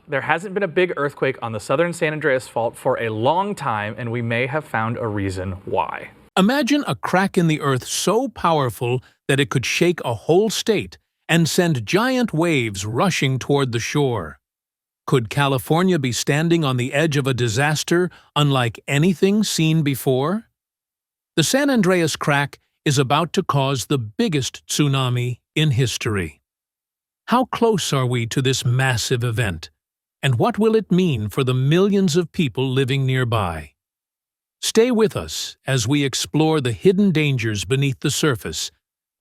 there hasn't been a big earthquake on the southern San Andreas Fault for a long time, and we may have found a reason why. Imagine a crack in the earth so powerful that it could shake a whole state and send giant waves rushing toward the shore. Could California be standing on the edge of a disaster unlike anything seen before? The San Andreas Crack is about to cause the biggest tsunami in history. How close are we to this massive event, and what will it mean for the millions of people living nearby? Stay with us as we explore the hidden dangers beneath the surface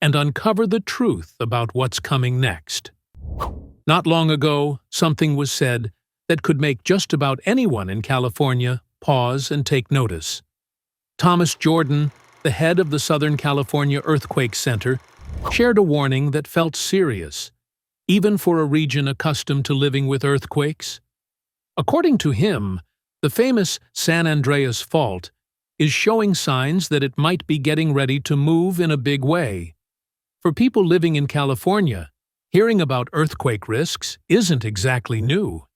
and uncover the truth about what's coming next. Not long ago, something was said that could make just about anyone in California pause and take notice. Thomas Jordan, the head of the Southern California Earthquake Center, shared a warning that felt serious, even for a region accustomed to living with earthquakes. According to him, the famous San Andreas Fault is showing signs that it might be getting ready to move in a big way. For people living in California, hearing about earthquake risks isn't exactly new.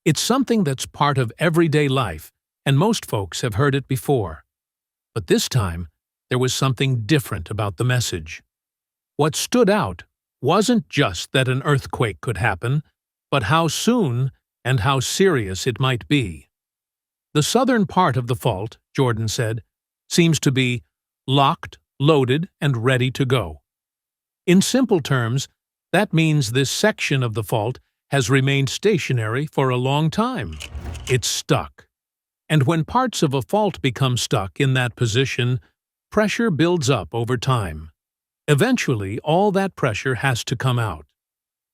It's something that's part of everyday life, and most folks have heard it before. But this time, there was something different about the message. What stood out wasn't just that an earthquake could happen, but how soon and how serious it might be. The southern part of the fault, Jordan said, seems to be locked, loaded, and ready to go. In simple terms, that means this section of the fault has remained stationary for a long time. It's stuck. And when parts of a fault become stuck in that position, pressure builds up over time. Eventually, all that pressure has to come out.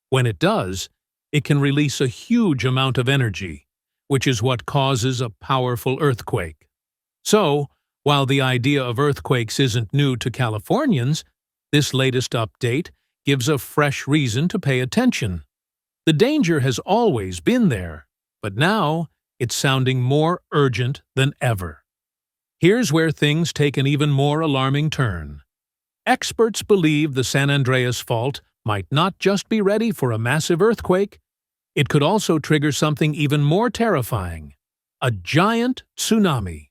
When it does, it can release a huge amount of energy, which is what causes a powerful earthquake. So, while the idea of earthquakes isn't new to Californians, this latest update gives a fresh reason to pay attention. The danger has always been there, but now it's sounding more urgent than ever. Here's where things take an even more alarming turn. Experts believe the San Andreas Fault might not just be ready for a massive earthquake, it could also trigger something even more terrifying: a giant tsunami.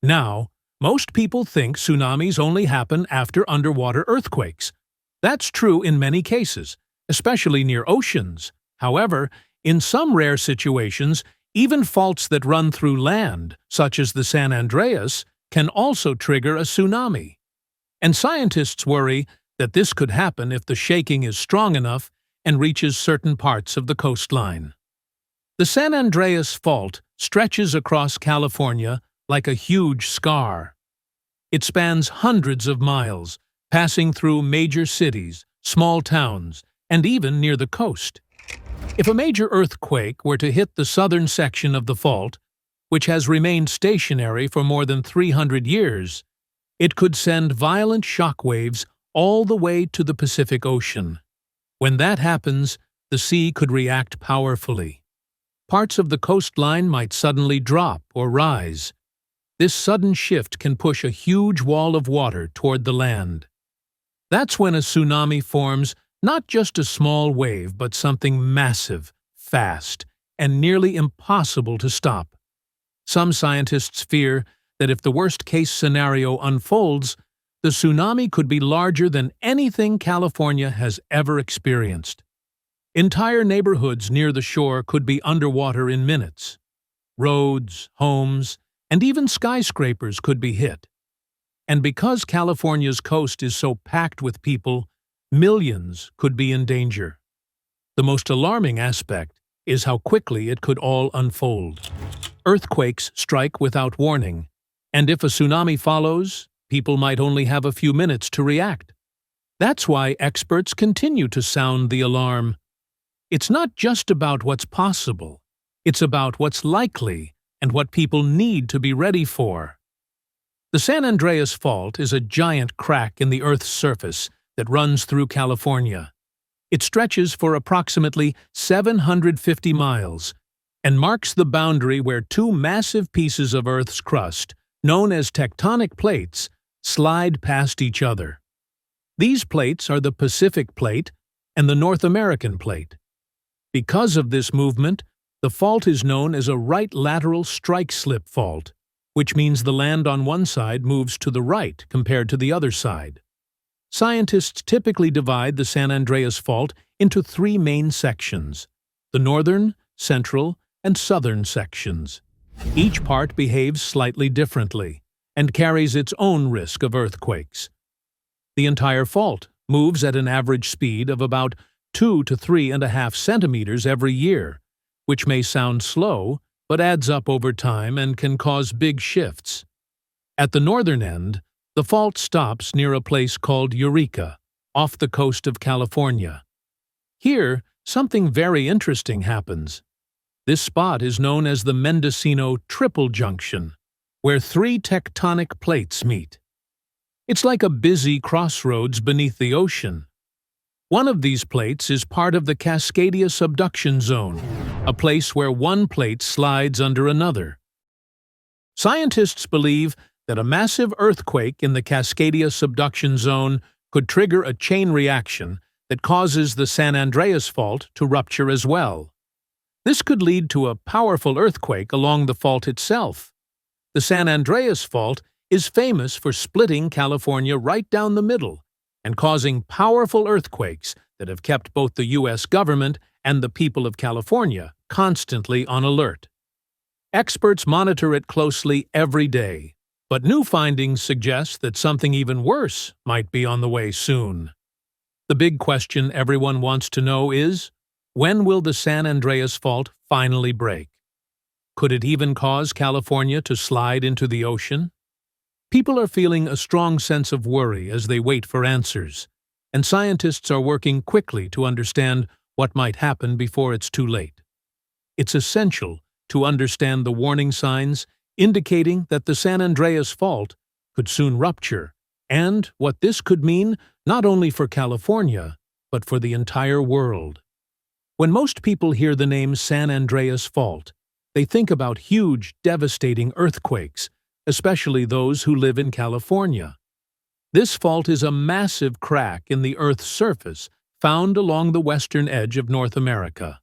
Now, most people think tsunamis only happen after underwater earthquakes. That's true in many cases, especially near oceans. However, in some rare situations, even faults that run through land, such as the San Andreas, can also trigger a tsunami. And scientists worry that this could happen if the shaking is strong enough and reaches certain parts of the coastline. The San Andreas Fault stretches across California like a huge scar. It spans hundreds of miles, passing through major cities, small towns, and even near the coast. If a major earthquake were to hit the southern section of the fault, which has remained stationary for more than 300 years, it could send violent shock waves all the way to the Pacific Ocean. When that happens, the sea could react powerfully. Parts of the coastline might suddenly drop or rise. This sudden shift can push a huge wall of water toward the land. That's when a tsunami forms, not just a small wave, but something massive, fast, and nearly impossible to stop. Some scientists fear that if the worst-case scenario unfolds, the tsunami could be larger than anything California has ever experienced. Entire neighborhoods near the shore could be underwater in minutes. Roads, homes, and even skyscrapers could be hit. And because California's coast is so packed with people, millions could be in danger. The most alarming aspect is how quickly it could all unfold. Earthquakes strike without warning, and if a tsunami follows, people might only have a few minutes to react. That's why experts continue to sound the alarm. It's not just about what's possible, it's about what's likely and what people need to be ready for. The San Andreas Fault is a giant crack in the Earth's surface that runs through California. It stretches for approximately 750 miles and marks the boundary where two massive pieces of Earth's crust, known as tectonic plates, slide past each other. These plates are the Pacific Plate and the North American Plate. Because of this movement, The fault is known as a right lateral strike-slip fault, which means the land on one side moves to the right compared to the other side. Scientists typically divide the San Andreas Fault into three main sections: the northern, central, and southern sections. Each part behaves slightly differently and carries its own risk of earthquakes. The entire fault moves at an average speed of about 2 to 3.5 centimeters every year, which may sound slow, but adds up over time and can cause big shifts. At the northern end, the fault stops near a place called Eureka, off the coast of California. Here, something very interesting happens. This spot is known as the Mendocino Triple Junction, where three tectonic plates meet. It's like a busy crossroads beneath the ocean. One of these plates is part of the Cascadia Subduction Zone, a place where one plate slides under another. Scientists believe that a massive earthquake in the Cascadia Subduction Zone could trigger a chain reaction that causes the San Andreas Fault to rupture as well. This could lead to a powerful earthquake along the fault itself. The San Andreas Fault is famous for splitting California right down the middle and causing powerful earthquakes that have kept both the U.S. government and the people of California constantly on alert. Experts monitor it closely every day, but new findings suggest that something even worse might be on the way soon. The big question everyone wants to know is, when will the San Andreas Fault finally break? Could it even cause California to slide into the ocean? People are feeling a strong sense of worry as they wait for answers, and scientists are working quickly to understand what might happen before it's too late. It's essential to understand the warning signs indicating that the San Andreas Fault could soon rupture, and what this could mean not only for California, but for the entire world. When most people hear the name San Andreas Fault, they think about huge, devastating earthquakes, especially those who live in California. This fault is a massive crack in the Earth's surface found along the western edge of North America.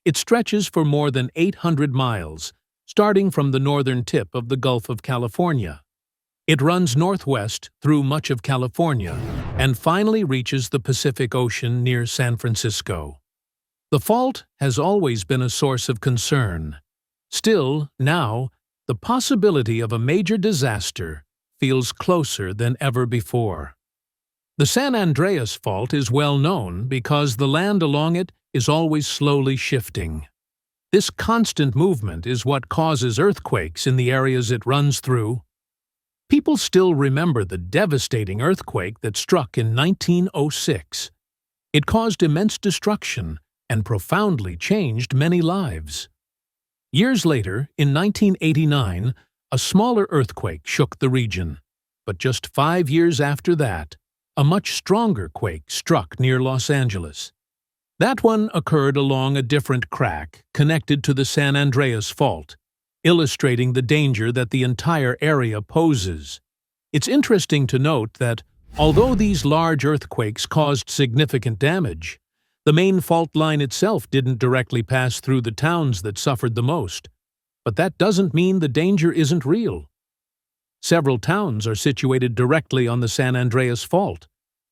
It stretches for more than 800 miles, starting from the northern tip of the Gulf of California. It runs northwest through much of California and finally reaches the Pacific Ocean near San Francisco. The fault has always been a source of concern. Still, now, the possibility of a major disaster feels closer than ever before. The San Andreas Fault is well known because the land along it is always slowly shifting. This constant movement is what causes earthquakes in the areas it runs through. People still remember the devastating earthquake that struck in 1906. It caused immense destruction and profoundly changed many lives. Years later, in 1989, a smaller earthquake shook the region. But just 5 years after that, a much stronger quake struck near Los Angeles. That one occurred along a different crack connected to the San Andreas Fault, illustrating the danger that the entire area poses. It's interesting to note that, although these large earthquakes caused significant damage, the main fault line itself didn't directly pass through the towns that suffered the most. But that doesn't mean the danger isn't real. Several towns are situated directly on the San Andreas Fault,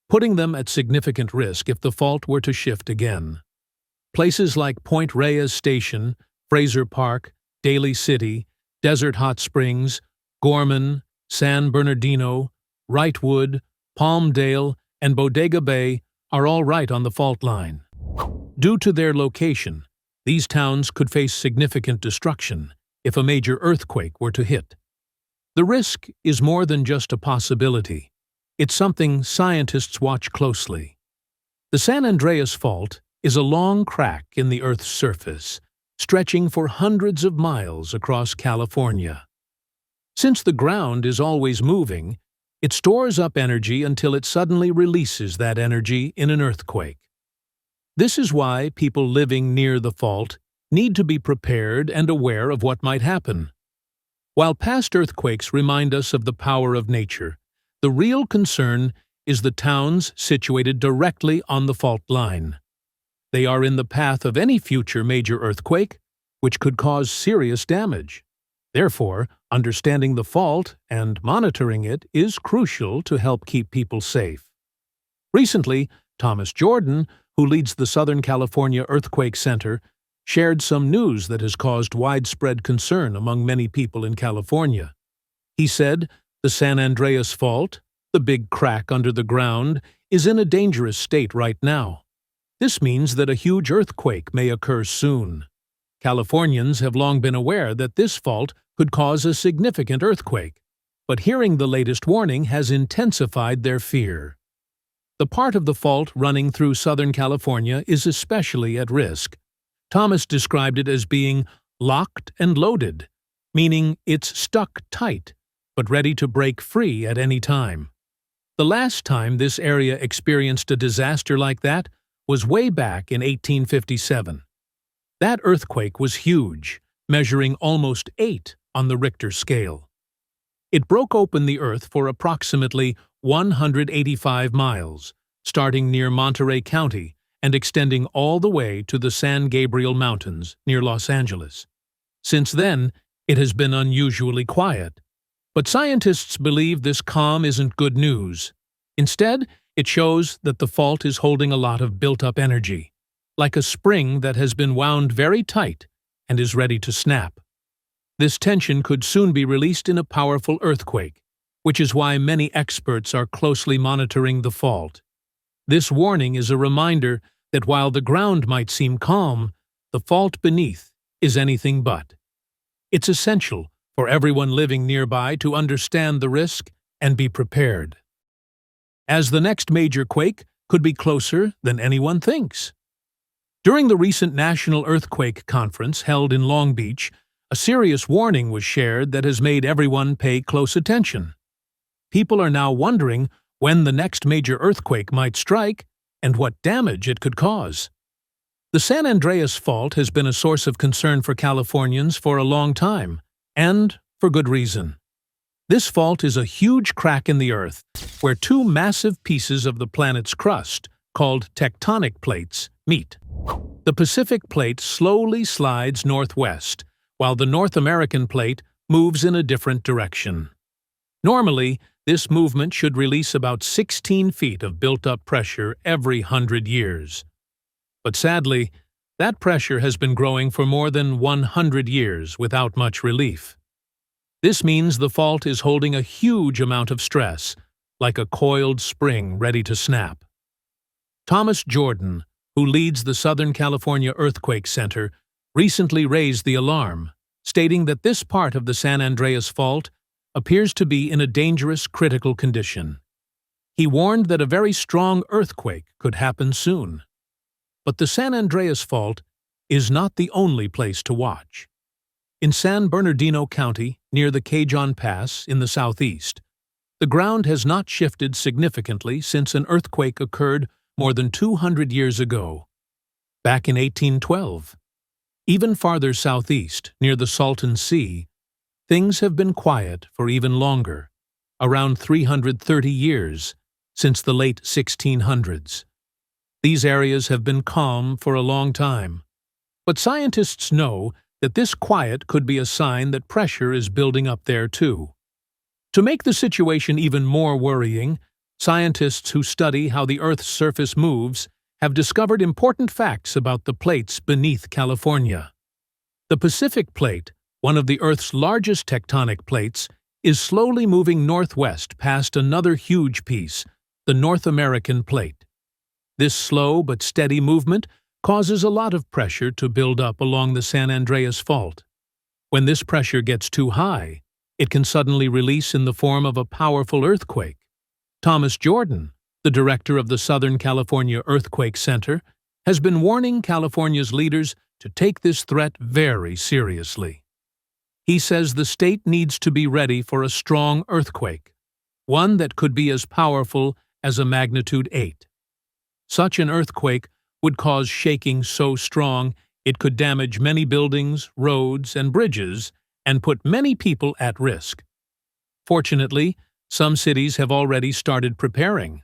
putting them at significant risk if the fault were to shift again. Places like Point Reyes Station, Fraser Park, Daly City, Desert Hot Springs, Gorman, San Bernardino, Wrightwood, Palmdale, and Bodega Bay are all right on the fault line. Due to their location, these towns could face significant destruction if a major earthquake were to hit. The risk is more than just a possibility. It's something scientists watch closely. The San Andreas Fault is a long crack in the Earth's surface, stretching for hundreds of miles across California. Since the ground is always moving, it stores up energy until it suddenly releases that energy in an earthquake. This is why people living near the fault need to be prepared and aware of what might happen. While past earthquakes remind us of the power of nature, the real concern is the towns situated directly on the fault line. They are in the path of any future major earthquake, which could cause serious damage. Therefore, understanding the fault and monitoring it is crucial to help keep people safe. Recently, Thomas Jordan, who leads the Southern California Earthquake Center, shared some news that has caused widespread concern among many people in California. He said, "The San Andreas Fault, the big crack under the ground, is in a dangerous state right now. This means that a huge earthquake may occur soon. Californians have long been aware that this fault could cause a significant earthquake, but hearing the latest warning has intensified their fear." The part of the fault running through Southern California is especially at risk. Thomas described it as being locked and loaded, meaning it's stuck tight, but ready to break free at any time. The last time this area experienced a disaster like that was way back in 1857. That earthquake was huge, measuring almost 8 on the Richter scale. It broke open the earth for approximately 185 miles, starting near Monterey County and extending all the way to the San Gabriel Mountains near Los Angeles. Since then, it has been unusually quiet. But scientists believe this calm isn't good news. Instead, it shows that the fault is holding a lot of built-up energy, like a spring that has been wound very tight and is ready to snap. This tension could soon be released in a powerful earthquake, which is why many experts are closely monitoring the fault. This warning is a reminder that while the ground might seem calm, the fault beneath is anything but. It's essential for everyone living nearby to understand the risk and be prepared, as the next major quake could be closer than anyone thinks. During the recent National Earthquake Conference held in Long Beach, a serious warning was shared that has made everyone pay close attention. People are now wondering when the next major earthquake might strike and what damage it could cause. The San Andreas Fault has been a source of concern for Californians for a long time, and for good reason. This fault is a huge crack in the earth where two massive pieces of the planet's crust, called tectonic plates, meet. The Pacific Plate slowly slides northwest, while the North American Plate moves in a different direction. Normally, this movement should release about 16 feet of built-up pressure every 100 years. But sadly, that pressure has been growing for more than 100 years without much relief. This means the fault is holding a huge amount of stress, like a coiled spring ready to snap. Thomas Jordan, who leads the Southern California Earthquake Center, recently raised the alarm, stating that this part of the San Andreas Fault appears to be in a dangerous critical condition. He warned that a very strong earthquake could happen soon. But the San Andreas Fault is not the only place to watch. In San Bernardino County, near the Cajon Pass in the southeast, the ground has not shifted significantly since an earthquake occurred more than 200 years ago, back in 1812. Even farther southeast, near the Salton Sea, things have been quiet for even longer, around 330 years, since the late 1600s. These areas have been calm for a long time, but scientists know that this quiet could be a sign that pressure is building up there too. To make the situation even more worrying, scientists who study how the Earth's surface moves have discovered important facts about the plates beneath California. The Pacific Plate, one of the Earth's largest tectonic plates, is slowly moving northwest past another huge piece, the North American Plate. This slow but steady movement causes a lot of pressure to build up along the San Andreas Fault. When this pressure gets too high, it can suddenly release in the form of a powerful earthquake. Thomas Jordan, the director of the Southern California Earthquake Center, has been warning California's leaders to take this threat very seriously. He says the state needs to be ready for a strong earthquake, one that could be as powerful as a magnitude 8. Such an earthquake would cause shaking so strong it could damage many buildings, roads, and bridges, and put many people at risk. Fortunately, some cities have already started preparing.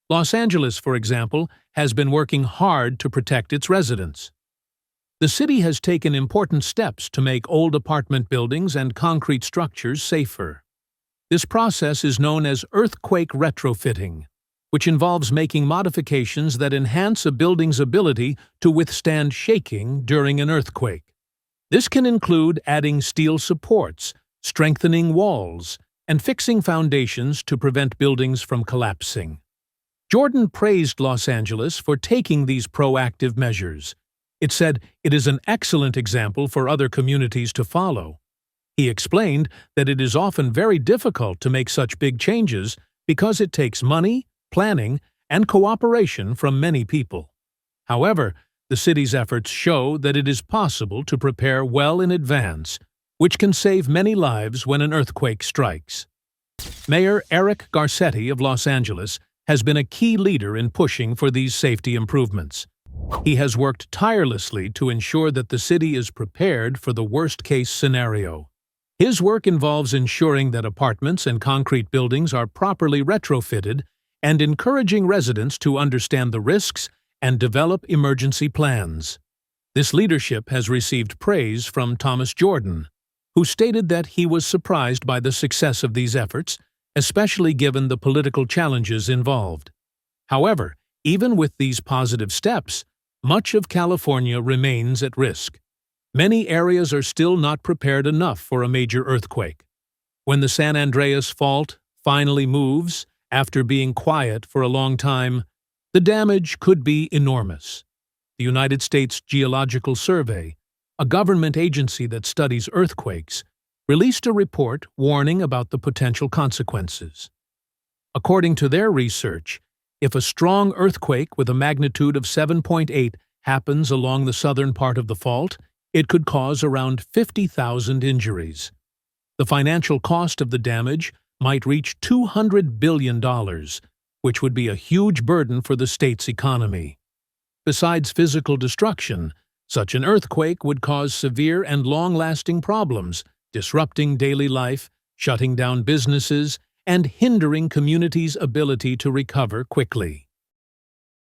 Los Angeles, for example, has been working hard to protect its residents. the city has taken important steps to make old apartment buildings and concrete structures safer. This process is known as earthquake retrofitting, which involves making modifications that enhance a building's ability to withstand shaking during an earthquake. This can include adding steel supports, strengthening walls, and fixing foundations to prevent buildings from collapsing. Jordan praised Los Angeles for taking these proactive measures. It said it is an excellent example for other communities to follow. He explained that it is often very difficult to make such big changes because it takes money, planning, and cooperation from many people. However, the city's efforts show that it is possible to prepare well in advance, which can save many lives when an earthquake strikes. Mayor Eric Garcetti of Los Angeles has been a key leader in pushing for these safety improvements. He has worked tirelessly to ensure that the city is prepared for the worst-case scenario. His work involves ensuring that apartments and concrete buildings are properly retrofitted and encouraging residents to understand the risks and develop emergency plans. This leadership has received praise from Thomas Jordan, who stated that he was surprised by the success of these efforts, especially given the political challenges involved. However, even with these positive steps, much of California remains at risk. Many areas are still not prepared enough for a major earthquake. When the San Andreas Fault finally moves, after being quiet for a long time, the damage could be enormous. The United States Geological Survey, a government agency that studies earthquakes, released a report warning about the potential consequences. According to their research, if a strong earthquake with a magnitude of 7.8 happens along the southern part of the fault, it could cause around 50,000 injuries. The financial cost of the damage might reach $200 billion, which would be a huge burden for the state's economy. Besides physical destruction, such an earthquake would cause severe and long-lasting problems, disrupting daily life, shutting down businesses, and hindering communities' ability to recover quickly.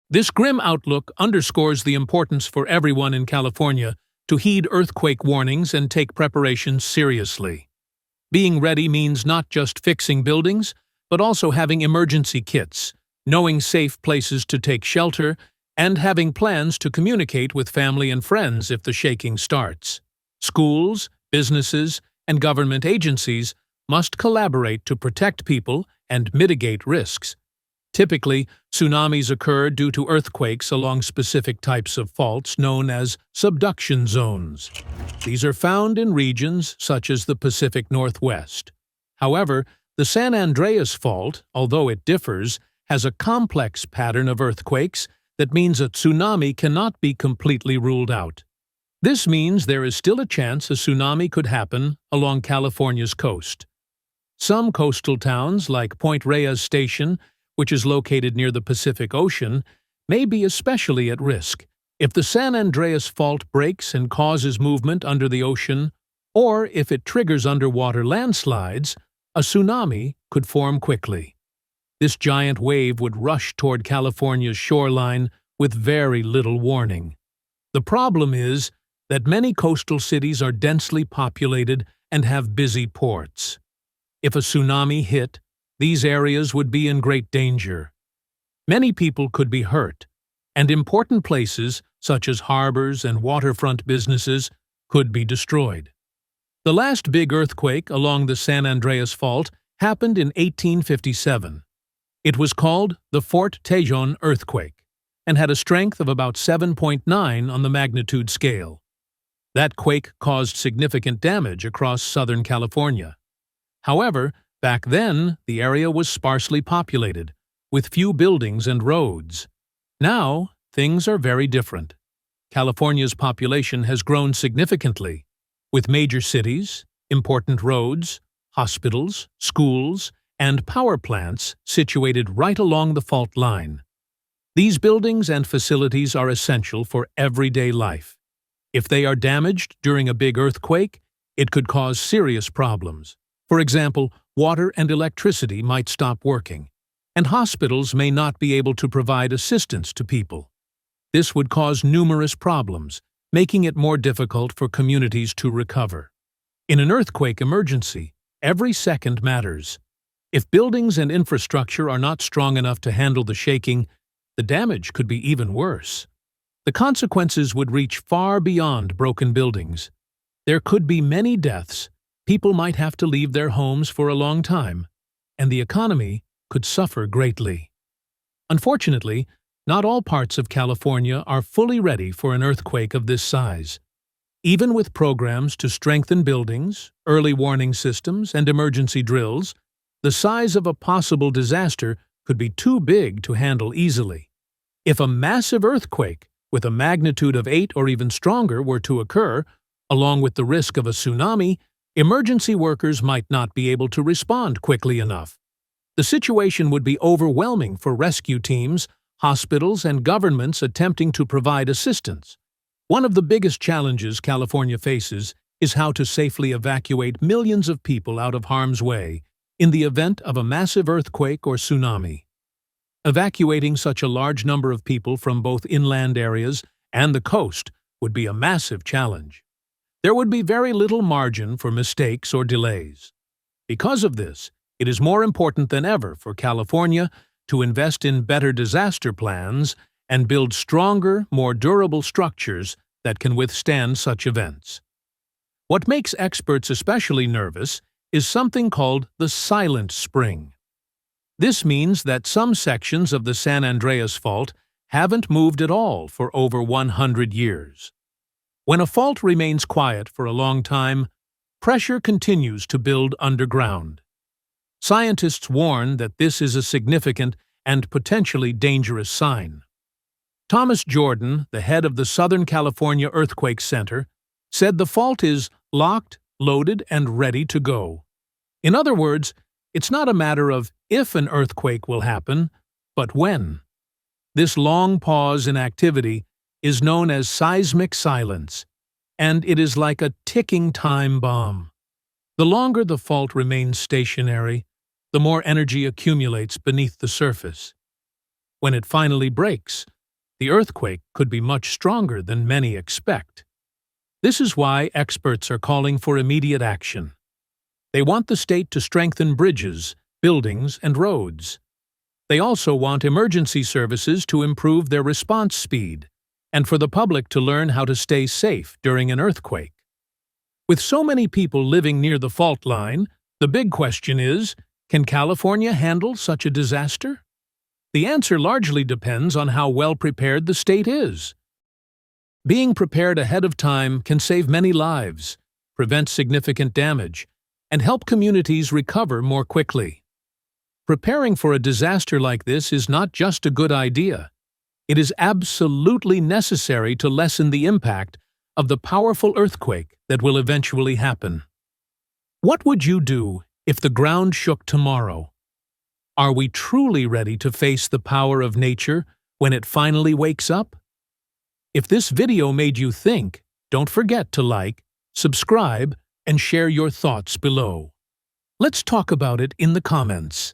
This grim outlook underscores the importance for everyone in California to heed earthquake warnings and take preparations seriously. Being ready means not just fixing buildings, but also having emergency kits, knowing safe places to take shelter, and having plans to communicate with family and friends if the shaking starts. Schools, businesses, and government agencies must collaborate to protect people and mitigate risks. Typically, tsunamis occur due to earthquakes along specific types of faults known as subduction zones. These are found in regions such as the Pacific Northwest. However, the San Andreas Fault, although it differs, has a complex pattern of earthquakes that means a tsunami cannot be completely ruled out. This means there is still a chance a tsunami could happen along California's coast. Some coastal towns, like Point Reyes Station, which is located near the Pacific Ocean, may be especially at risk. If the San Andreas Fault breaks and causes movement under the ocean, or if it triggers underwater landslides, a tsunami could form quickly. This giant wave would rush toward California's shoreline with very little warning. The problem is that many coastal cities are densely populated and have busy ports. If a tsunami hit, these areas would be in great danger. Many people could be hurt, and important places, such as harbors and waterfront businesses, could be destroyed. The last big earthquake along the San Andreas Fault happened in 1857. It was called the Fort Tejon earthquake, and had a strength of about 7.9 on the magnitude scale. That quake caused significant damage across Southern California. However, back then, the area was sparsely populated, with few buildings and roads. Now, things are very different. California's population has grown significantly, with major cities, important roads, hospitals, schools, and power plants situated right along the fault line. These buildings and facilities are essential for everyday life. If they are damaged during a big earthquake, it could cause serious problems. For example, water and electricity might stop working, and hospitals may not be able to provide assistance to people. This would cause numerous problems, making it more difficult for communities to recover. In an earthquake emergency, every second matters. If buildings and infrastructure are not strong enough to handle the shaking, the damage could be even worse. The consequences would reach far beyond broken buildings. There could be many deaths, people might have to leave their homes for a long time, and the economy could suffer greatly. Unfortunately, not all parts of California are fully ready for an earthquake of this size. Even with programs to strengthen buildings, early warning systems, and emergency drills, the size of a possible disaster could be too big to handle easily. If a massive earthquake with a magnitude of 8 or even stronger were to occur, along with the risk of a tsunami, emergency workers might not be able to respond quickly enough. The situation would be overwhelming for rescue teams, hospitals, and governments attempting to provide assistance. One of the biggest challenges California faces is how to safely evacuate millions of people out of harm's way in the event of a massive earthquake or tsunami. Evacuating such a large number of people from both inland areas and the coast would be a massive challenge. There would be very little margin for mistakes or delays. Because of this, it is more important than ever for California to invest in better disaster plans and build stronger, more durable structures that can withstand such events. What makes experts especially nervous is something called the silent spring. This means that some sections of the San Andreas Fault haven't moved at all for over 100 years. When a fault remains quiet for a long time, pressure continues to build underground. Scientists warn that this is a significant and potentially dangerous sign. Thomas Jordan, the head of the Southern California Earthquake Center, said the fault is locked, loaded, and ready to go. In other words, it's not a matter of if an earthquake will happen, but when. This long pause in activity is known as seismic silence, and it is like a ticking time bomb. The longer the fault remains stationary, the more energy accumulates beneath the surface. When it finally breaks, the earthquake could be much stronger than many expect. This is why experts are calling for immediate action. They want the state to strengthen bridges, buildings, and roads. They also want emergency services to improve their response speed, and for the public to learn how to stay safe during an earthquake. With so many people living near the fault line, the big question is, can California handle such a disaster? The answer largely depends on how well prepared the state is. Being prepared ahead of time can save many lives, prevent significant damage, and help communities recover more quickly. Preparing for a disaster like this is not just a good idea. It is absolutely necessary to lessen the impact of the powerful earthquake that will eventually happen. What would you do if the ground shook tomorrow? Are we truly ready to face the power of nature when it finally wakes up? If this video made you think, don't forget to like, subscribe, and share your thoughts below. Let's talk about it in the comments.